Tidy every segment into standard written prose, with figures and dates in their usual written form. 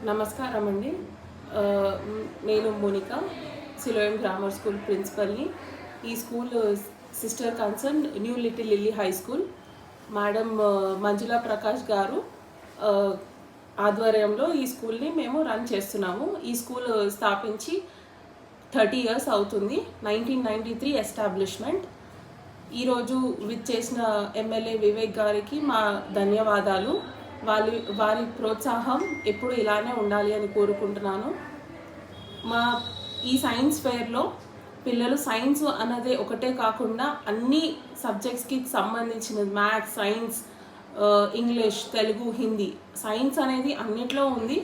నమస్కారం అండి. నేను మోనిక, సిలోయం గ్రామర్ స్కూల్ ప్రిన్సిపల్ని. ఈ school sister concern new little lily high school. Madam Manjula Prakash గారు ఆధ్వర్యంలో ఈ స్కూల్ని మేము రన్ చేస్తున్నాము. ఈ స్కూల్ స్థాపించి 30 years అవుతుంది. 1993 ఎస్టాబ్లిష్మెంట్. ఈరోజు విచ్చేసిన ఎమ్మెల్యే వివేక్ గారికి మా ధన్యవాదాలు. వారి ప్రోత్సాహం ఎప్పుడు ఇలానే ఉండాలి అని కోరుకుంటున్నాను. ఈ సైన్స్ ఫెయిర్లో పిల్లలు సైన్స్ అన్నదే ఒకటే కాకుండా అన్ని సబ్జెక్ట్స్కి సంబంధించిన maths, science, English, Telugu, Hindi, science అనేది అన్నిట్లో ఉంది.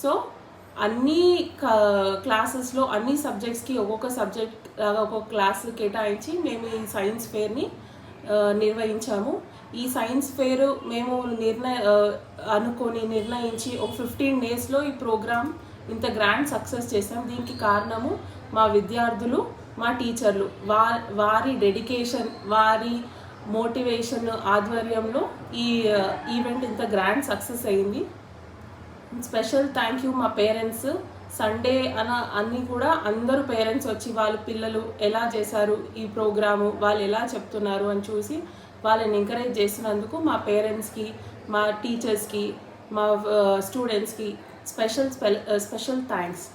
సో అన్ని క్లాసెస్లో అన్ని సబ్జెక్ట్స్కి ఒక్కొక్క సబ్జెక్ట్ ఒక్కొక్క క్లాస్ కేటాయించి మేము ఈ సైన్స్ ఫెయిర్ని నిర్వహించాము. ఈ సైన్స్ ఫెయిర్ మేము నిర్ణయించి ఒక 15 daysలో ఈ ప్రోగ్రామ్ ఇంత గ్రాండ్ సక్సెస్ చేసాం. దీనికి కారణము మా విద్యార్థులు, మా టీచర్లు, వారి డెడికేషన్, వారి మోటివేషన్ ఆధ్వర్యంలో ఈ ఈవెంట్ ఇంత గ్రాండ్ సక్సెస్ అయింది. స్పెషల్ థ్యాంక్ యూ మా పేరెంట్స్. సండే అన్నీ కూడా అందరూ పేరెంట్స్ వచ్చి వాళ్ళ పిల్లలు ఎలా చేశారు ఈ ప్రోగ్రాము, వాళ్ళు ఎలా చెప్తున్నారు అని చూసి వాళ్ళని ఎంకరేజ్ చేసినందుకు మా పేరెంట్స్కి, మా టీచర్స్కి, మా స్టూడెంట్స్కి స్పెషల్ థ్యాంక్స్.